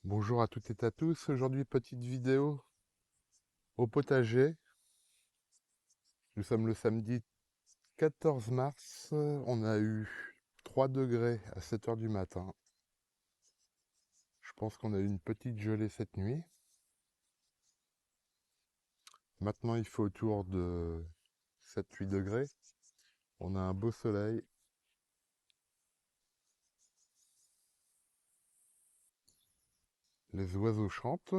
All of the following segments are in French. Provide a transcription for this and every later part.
Bonjour à toutes et à tous. Aujourd'hui, petite vidéo au potager. Nous sommes le samedi 14 mars. On a eu 3 degrés à 7 heures du matin. Je pense qu'on a eu une petite gelée cette nuit. Maintenant, il fait autour de 7-8 degrés. On a un beau soleil. Les oiseaux chantent.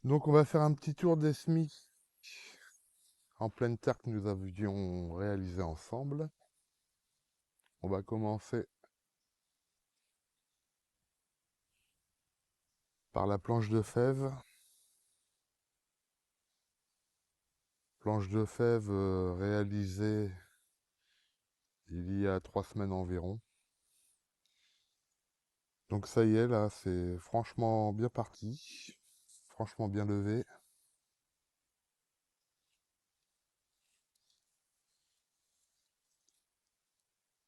Donc, on va faire un petit tour des semis en pleine terre que nous avions réalisé ensemble. On va commencer par la planche de fèves. Planche de fèves réalisée il y a 3 semaines environ. Donc ça y est, là, c'est franchement bien parti. Franchement bien levé.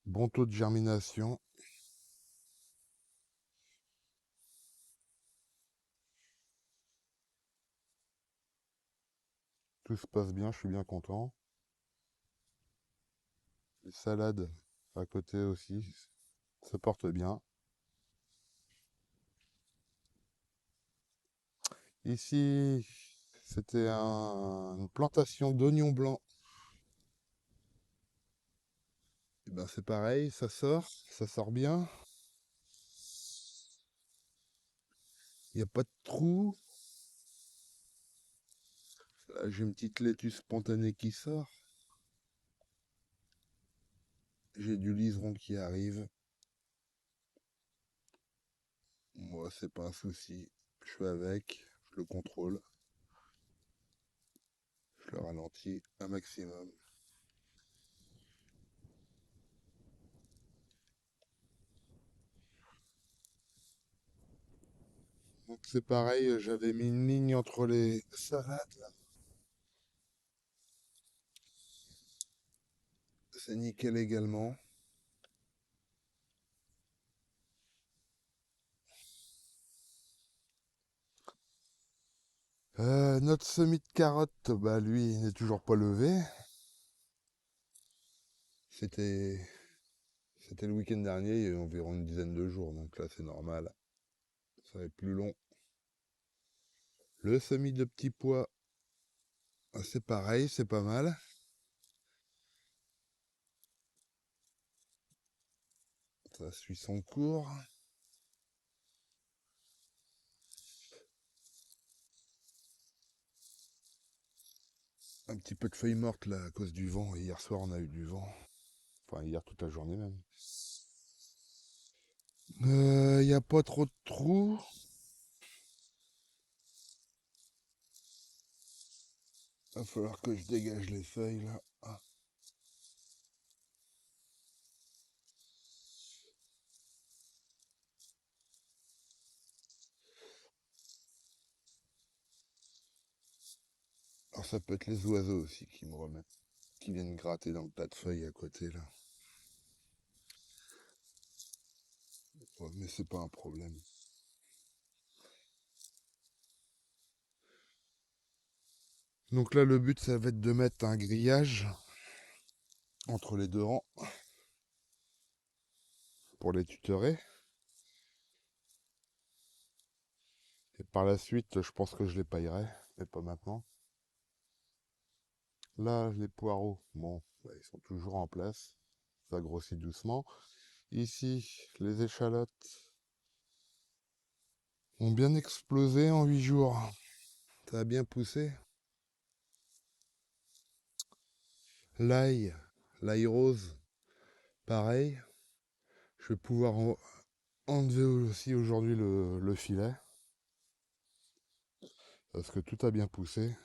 Bon taux de germination. Tout se passe bien, je suis bien content. Les salades à côté aussi se portent bien. Ici, c'était une plantation d'oignons blancs. Et ben c'est pareil, ça sort bien. Il n'y a pas de trou. Là, j'ai une petite laitue spontanée qui sort. J'ai du liseron qui arrive. Moi, c'est pas un souci. Je suis avec, je le contrôle, je le ralentis un maximum. Donc c'est pareil, j'avais mis une ligne entre les salades là. C'est nickel également. Notre semis de carottes, bah lui, il n'est toujours pas levé. C'était c'était le week-end dernier, il y a eu environ une dizaine de jours, donc là c'est normal. Ça va être plus long. Le semis de petits pois, ah, c'est pareil, c'est pas mal. Ça suit son cours. Un petit peu de feuilles mortes là à cause du vent. Hier soir on a eu du vent. Enfin hier toute la journée même. Il n'y a pas trop de trous. Va falloir que je dégage les feuilles là. Ah. Alors ça peut être les oiseaux aussi qui me remettent, qui viennent gratter dans le tas de feuilles à côté là. Ouais, mais c'est pas un problème. Donc là le but ça va être de mettre un grillage entre les deux rangs pour les tutorer. Et par la suite je pense que je les paillerai, mais pas maintenant. Là les poireaux, bon, bah, ils sont toujours en place. Ça grossit doucement. Ici les échalotes ont bien explosé en 8 jours. Ça a bien poussé. L'ail, l'ail rose, pareil. Je vais pouvoir enlever aussi aujourd'hui le filet. Parce que tout a bien poussé.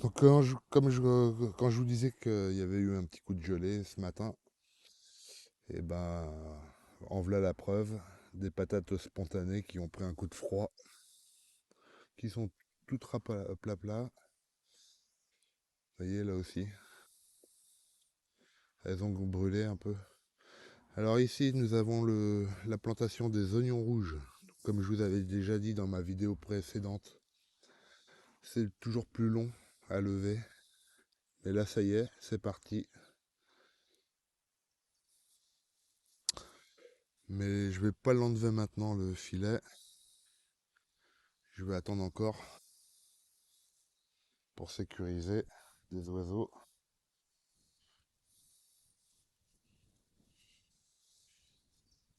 Donc quand je vous disais qu'il y avait eu un petit coup de gelée ce matin, et ben en voilà la preuve. Des patates spontanées qui ont pris un coup de froid, qui sont toutes plat plat. Vous voyez là aussi. Elles ont brûlé un peu. Alors ici, nous avons la plantation des oignons rouges. Comme je vous avais déjà dit dans ma vidéo précédente, c'est toujours plus long à lever. Mais là, ça y est, c'est parti. Mais je vais pas l'enlever maintenant, le filet. Je vais attendre encore pour sécuriser des oiseaux.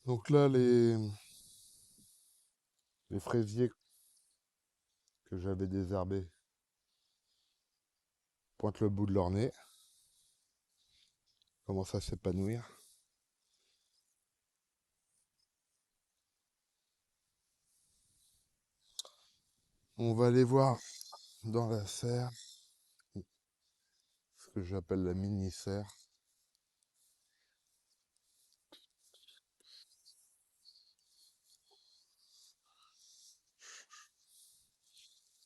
Donc là, les fraisiers que j'avais désherbés pointent le bout de leur nez, commencent à s'épanouir. On va aller voir dans la serre, ce que j'appelle la mini-serre.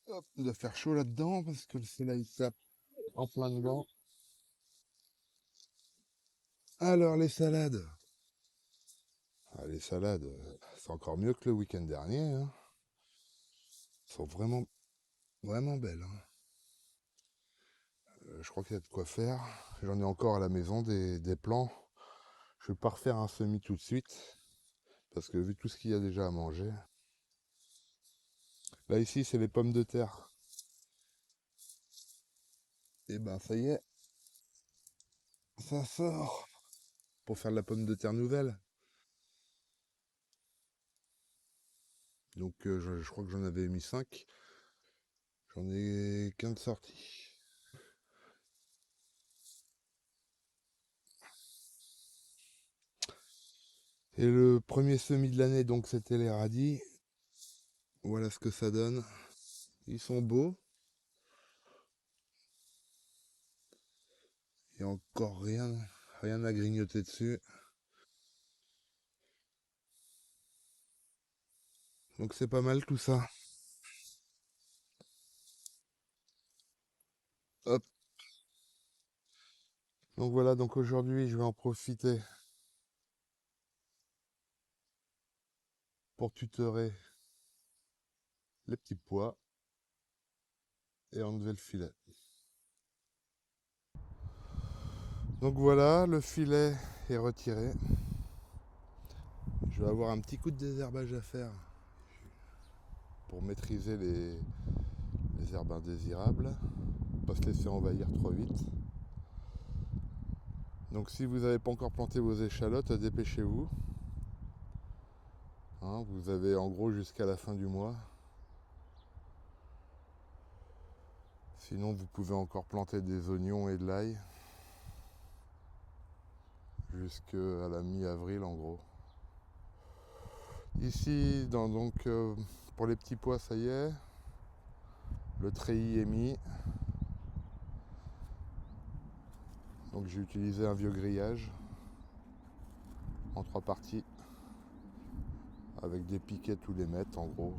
Hop, il doit faire chaud là-dedans parce que le soleil tape en plein dedans. Alors les salades. Ah, les salades, c'est encore mieux que le week-end dernier, hein. Elles sont vraiment, vraiment belles, hein. Je crois qu'il y a de quoi faire. J'en ai encore à la maison des plants. Je ne vais pas refaire un semis tout de suite parce que vu tout ce qu'il y a déjà à manger. Là ici c'est les pommes de terre. Et ben ça y est, ça sort pour faire de la pomme de terre nouvelle. Donc je crois que j'en avais mis 5. J'en ai 15 sorties. Et le premier semis de l'année, donc c'était les radis. Voilà ce que ça donne. Ils sont beaux. Il n'y a encore rien à grignoter dessus. Donc c'est pas mal tout ça. Hop. Donc voilà, donc aujourd'hui je vais en profiter pour tutorer les petits pois et enlever le filet. Donc voilà, le filet est retiré. Je vais avoir un petit coup de désherbage à faire pour maîtriser les herbes indésirables, pas se laisser envahir trop vite. Donc si vous n'avez pas encore planté vos échalotes, dépêchez-vous. Hein, vous avez en gros jusqu'à la fin du mois. Sinon vous pouvez encore planter des oignons et de l'ail jusqu'à la mi-avril en gros. Ici, pour les petits pois, ça y est, le treillis est mis. Donc j'ai utilisé un vieux grillage en 3 parties avec des piquets tous les mètres en gros.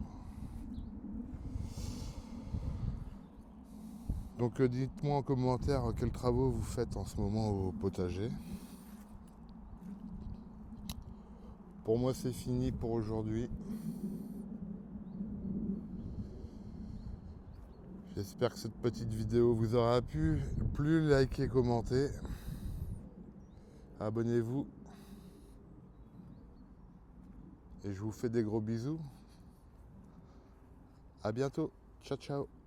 Donc dites-moi en commentaire quels travaux vous faites en ce moment au potager. Pour moi c'est fini pour aujourd'hui. J'espère que cette petite vidéo vous aura plu, likez, commentez. Abonnez-vous. Et je vous fais des gros bisous. À bientôt. Ciao ciao.